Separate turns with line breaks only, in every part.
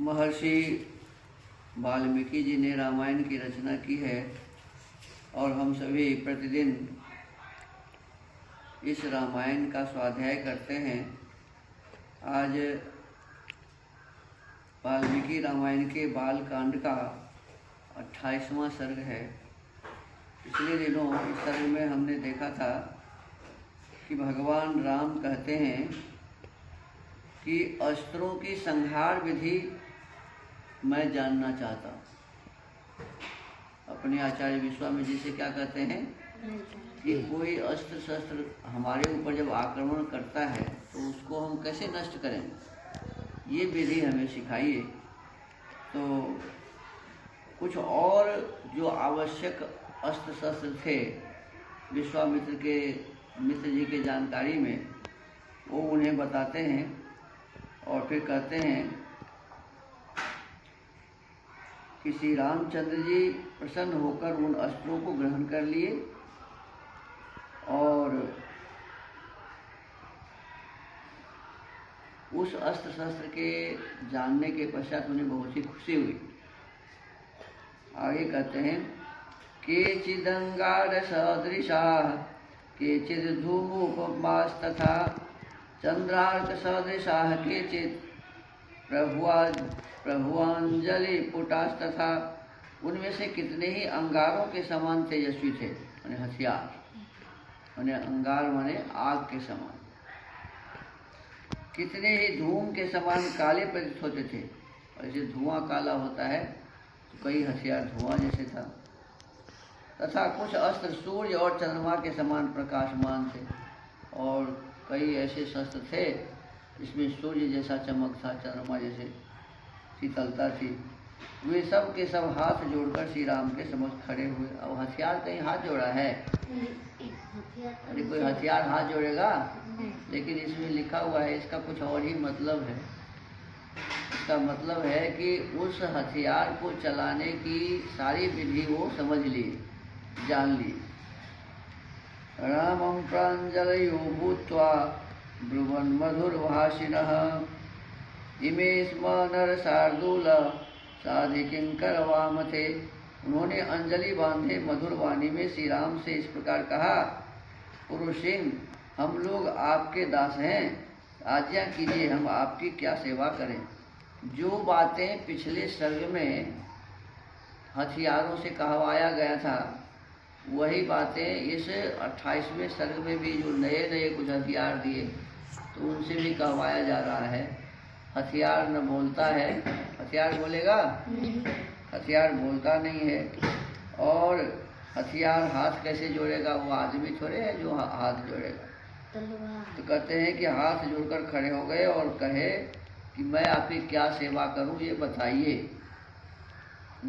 महर्षि वाल्मीकि जी ने रामायण की रचना की है और हम सभी प्रतिदिन इस रामायण का स्वाध्याय करते हैं। आज वाल्मीकि रामायण के बालकांड का 28वां सर्ग है। पिछले दिनों इस सर्ग में हमने देखा था कि भगवान राम कहते हैं कि अस्त्रों की संहार विधि मैं जानना चाहता हूँ। अपने आचार्य विश्वामित्र जी से क्या कहते हैं कि कोई अस्त्र शस्त्र हमारे ऊपर जब आक्रमण करता है तो उसको हम कैसे नष्ट करें, ये विधि हमें सिखाइए। तो कुछ और जो आवश्यक अस्त्र शस्त्र थे विश्वामित्र के मित्र जी के जानकारी में, वो उन्हें बताते हैं और फिर कहते हैं कि श्री रामचंद्र जी प्रसन्न होकर उन अस्त्रों को ग्रहण कर लिए और उस अस्त्र शस्त्र के जानने के पश्चात उन्हें बहुत ही खुशी हुई। आगे कहते हैं केचिदंगार सदृशा केचिद धूमोपमास्तथा चंद्रार्क सदृशा केचिद प्रभुआंजलि पुटास्तथा। उनमें से कितने ही अंगारों के समान तेजस्वी थे, माने हथियार, माने अंगार माने आग के समान। कितने ही धूम के समान काले प्रतीत होते थे, और जैसे धुआं काला होता है तो कई हथियार धुआं जैसे था। तथा कुछ अस्त्र सूर्य और चंद्रमा के समान प्रकाशमान थे, और कई ऐसे शस्त्र थे जिसमें सूर्य जैसा चमक था, चंद्रमा जैसे शीतलता थी। वे सब के सब हाथ जोड़कर श्री राम के समक्ष खड़े हुए। अब हथियार कहीं हाथ जोड़ा है? अरे कोई हथियार हाथ जोड़ेगा? लेकिन इसमें लिखा हुआ है, इसका कुछ और ही मतलब है। इसका मतलब है कि उस हथियार को चलाने की सारी विधि वो समझ लिए, जान ली। रामं प्राञ्जलयो भूत्वा ब्रुवन् मधुरभाषिणः इमे स्म नरशार्दूल साधिकिंकरवामथे। उन्होंने अंजलि बांधे मधुर वाणी में श्री राम से इस प्रकार कहा, पुरुषिंग, हम लोग आपके दास हैं, आज्ञा कीजिए हम आपकी क्या सेवा करें। जो बातें पिछले सर्ग में हथियारों से कहवाया गया था, वही बातें इस 28वें सर्ग में भी जो नए नए कुछ हथियार दिए तो उनसे भी कहवाया जा रहा है। हथियार न बोलता है, हथियार बोलेगा? हथियार बोलता नहीं है। और हथियार हाथ कैसे जोड़ेगा? वो आदमी थोड़े है जो हाथ जोड़ेगा। तो कहते हैं कि हाथ जोड़कर खड़े हो गए और कहे कि मैं आपकी क्या सेवा करूं, ये बताइए।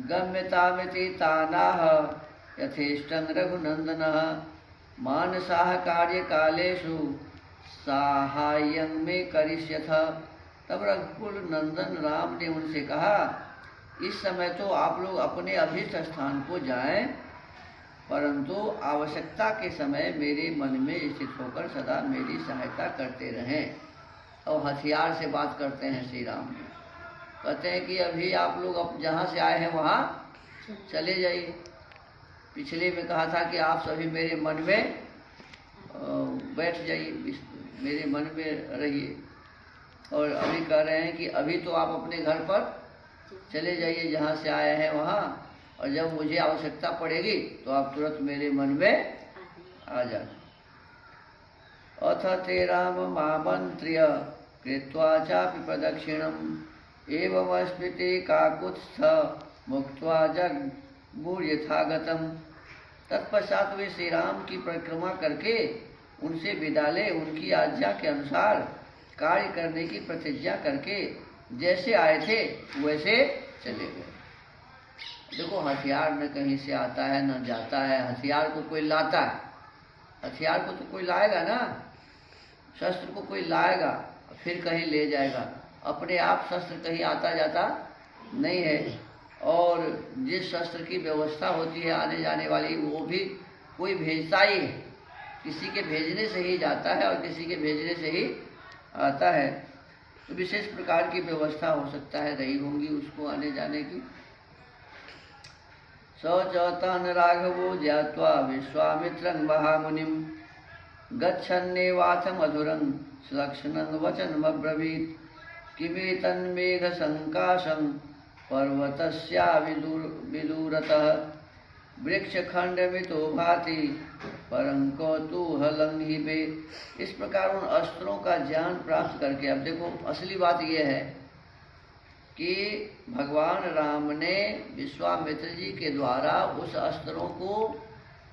गम्यतामिति तानाह यथेष्टं रघुनंदनः मानसाह कार्य कालेषु साहाय्यं मे करिष्यथ। तब रघुकुल नंदन राम ने उनसे कहा, इस समय तो आप लोग अपने अभीष्ट स्थान को जाएं, परंतु आवश्यकता के समय मेरे मन में स्थित होकर सदा मेरी सहायता करते रहें। और हथियार से बात करते हैं श्री राम। कहते हैं कि अभी आप लोग अब जहाँ से आए हैं वहाँ चले जाइए। पिछले में कहा था कि आप सभी मेरे मन में बैठ जाइए, मेरे मन में रहिए। और अभी कह रहे हैं कि अभी तो आप अपने घर पर चले जाइए जहाँ से आए हैं वहाँ, और जब मुझे आवश्यकता पड़ेगी तो आप तुरंत मेरे मन में आ जाना। अथ ते राम आमंत्र्य कृत्वा चापि प्रदक्षिणम् एवमस्मृति काकुत्स्थ मुक्त्वा जगमुर्यथागतम्। तत्पश्चात वे श्री राम की परिक्रमा करके उनसे विदा ले उनकी आज्ञा के अनुसार कार्य करने की प्रतिज्ञा करके जैसे आए थे वैसे चले गए। देखो, हथियार न कहीं से आता है न जाता है, हथियार को कोई लाता है। हथियार को तो कोई लाएगा ना, शस्त्र को कोई लाएगा फिर कहीं ले जाएगा। अपने आप शस्त्र कहीं आता जाता नहीं है। और जिस शस्त्र की व्यवस्था होती है आने जाने वाली, वो भी कोई भेजता ही है, किसी के भेजने से ही जाता है और किसी के भेजने से ही आता है। तो विशेष प्रकार की व्यवस्था हो सकता है रही होंगी उसको आने जाने की। शौचौतान राघवो ज्ञात्वा विश्वामित्रं महामुनिम गच्छन्नेवाथ मधुरं सुलक्षणं वचनमब्रवीत् किमेतन्मेघ संकाशं पर्वतस्या विदूरतः वृक्षखंडमितो भाति परं कौतूहलं हि मे। इस प्रकार उन अस्त्रों का ज्ञान प्राप्त करके, अब देखो असली बात यह है कि भगवान राम ने विश्वामित्र जी के द्वारा उस अस्त्रों को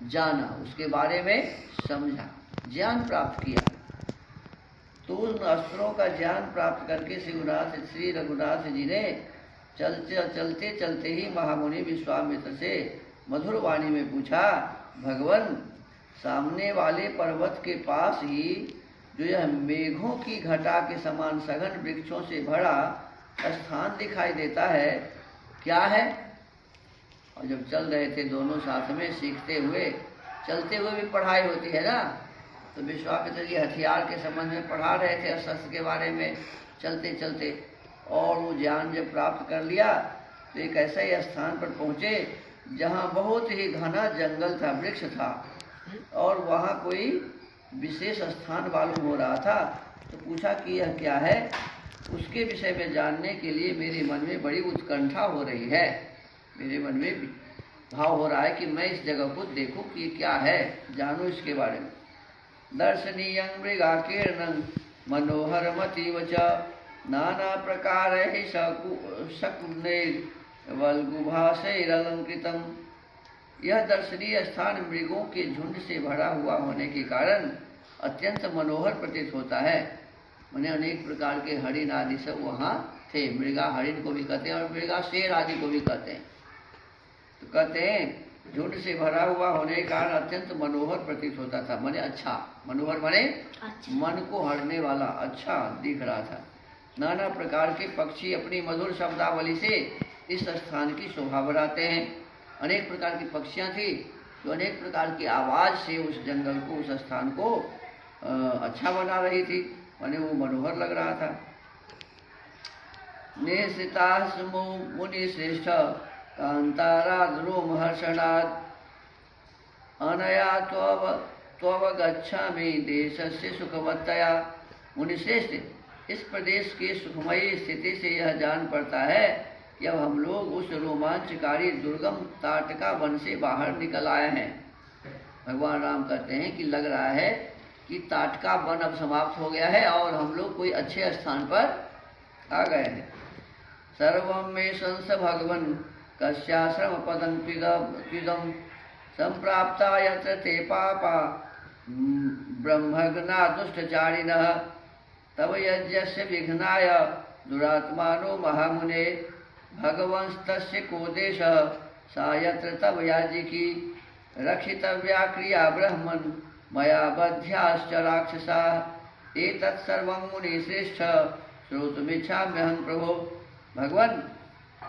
जाना, उसके बारे में समझा, ज्ञान प्राप्त किया। तो उन अस्त्रों का ज्ञान प्राप्त करके श्री रघुनाथ जी ने चलते चलते ही महामुनि विश्वामित्र से मधुर वाणी में पूछा, भगवान सामने वाले पर्वत के पास ही जो यह मेघों की घटा के समान सघन वृक्षों से भरा स्थान दिखाई देता है, क्या है? और जब चल रहे थे दोनों साथ में सीखते हुए, चलते हुए भी पढ़ाई होती है ना, तो विश्वामित्र जी हथियार के संबंध में पढ़ा रहे थे, शस्त्र के बारे में चलते चलते, और वो ज्ञान जब प्राप्त कर लिया तो एक ऐसे ही स्थान पर पहुँचे जहाँ बहुत ही घना जंगल था, वृक्ष था, और वहाँ कोई विशेष स्थान मालूम हो रहा था। तो पूछा कि यह क्या है? उसके विषय में जानने के लिए मेरे मन में बड़ी उत्कंठा हो रही है, मेरे मन में भाव हो रहा है कि मैं इस जगह को देखूं कि ये क्या है, जानूं इसके बारे में। दर्शनीयं मृगाकीर्णं मनोहरमतीव च नाना प्रकारैः शकुनैर्वल्गुभासैरलंकृतम्। यह दर्शनीय स्थान मृगों के झुंड से भरा हुआ होने के कारण अत्यंत मनोहर प्रतीत होता है। माने अनेक प्रकार के हरिण आदि सब वहाँ थे, मृगा हरिण को भी कहते हैं और मृगा शेर आदि को भी कहते हैं। तो कहते हैं झुंड से भरा हुआ होने के कारण अत्यंत मनोहर प्रतीत होता था, माने अच्छा, मनोहर माने अच्छा, मन को हरने वाला, अच्छा दिख रहा था। नाना प्रकार के पक्षी अपनी मधुर शब्दावली से इस स्थान की शोभा बढ़ाते हैं। अनेक प्रकार की पक्षियाँ थी जो अनेक प्रकार की आवाज़ से उस जंगल को, उस स्थान को अच्छा बना रही थी, माने वो मनोहर लग रहा था। नेसिताः मुनि श्रेष्ठ कांताराद्रोमहर्षणात् अनया त्ववगच्छामि देशस्य सुखवत्तया। मुनिश्रेष्ठ, इस प्रदेश के सुखमयी स्थिति से यह जान पड़ता है जब हम लोग उस रोमांचकारी दुर्गम ताटका वन से बाहर निकल आए हैं। भगवान राम कहते हैं कि लग रहा है कि ताटका वन अब समाप्त हो गया है और हम लोग कोई अच्छे स्थान पर आ गए हैं। सर्वं मे संस भगवन् कस्याश्रम पदं त्विदं संप्राप्ता यत्र ते पापा ब्रह्मज्ञा दुष्टचारिणः तव यज्ञस्य विघ्नाय दुरात्मानो महामुने भगवंस्तस्य को देशः सा यत्र तव याजिकी रक्षितव्या क्रिया ब्रह्मन् मया बध्याश्च राक्षसाः एतत् सर्वं मुनिश्रेष्ठ श्रोतुमिच्छाम्यहं प्रभो। भगवान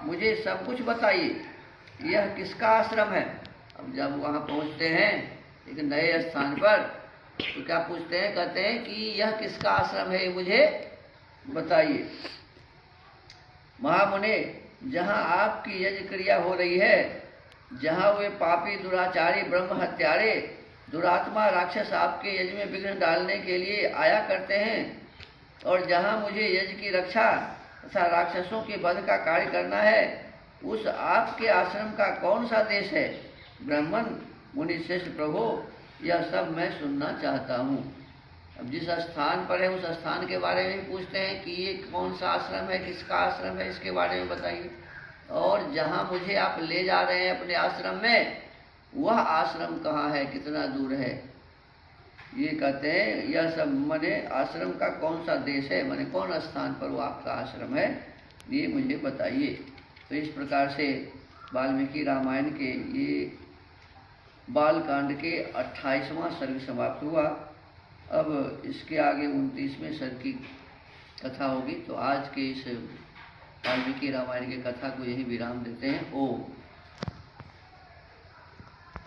मुझे सब कुछ बताइए, यह किसका आश्रम है? अब जब वहाँ पहुँचते हैं एक नए स्थान पर तो क्या पूछते हैं? कहते हैं कि यह किसका आश्रम है, मुझे बताइए। महामुने, जहाँ आपकी यज्ञ क्रिया हो रही है, जहाँ वे पापी दुराचारी ब्रह्म हत्यारे दुरात्मा राक्षस आपके यज्ञ में विघ्न डालने के लिए आया करते हैं, और जहाँ मुझे यज्ञ की रक्षा तथा राक्षसों के वध का कार्य करना है, उस आपके आश्रम का कौन सा देश है? ब्राह्मण मुनिश्रेष्ठ प्रभु, यह सब मैं सुनना चाहता हूँ। अब जिस स्थान पर है उस स्थान के बारे में पूछते हैं कि ये कौन सा आश्रम है, किसका आश्रम है, इसके बारे में बताइए। और जहाँ मुझे आप ले जा रहे हैं अपने आश्रम में, वह आश्रम कहाँ है, कितना दूर है? ये कहते हैं यह सब माने आश्रम का कौन सा देश है, माने कौन स्थान पर वो आपका आश्रम है, ये मुझे बताइए। तो इस प्रकार से वाल्मीकि रामायण के ये बालकांड के 28वां सर्ग समाप्त हुआ। अब इसके आगे 29वें सर्ग की कथा होगी। तो आज के इस वाल्मीकि रामायण की कथा को यही विराम देते हैं। ओम।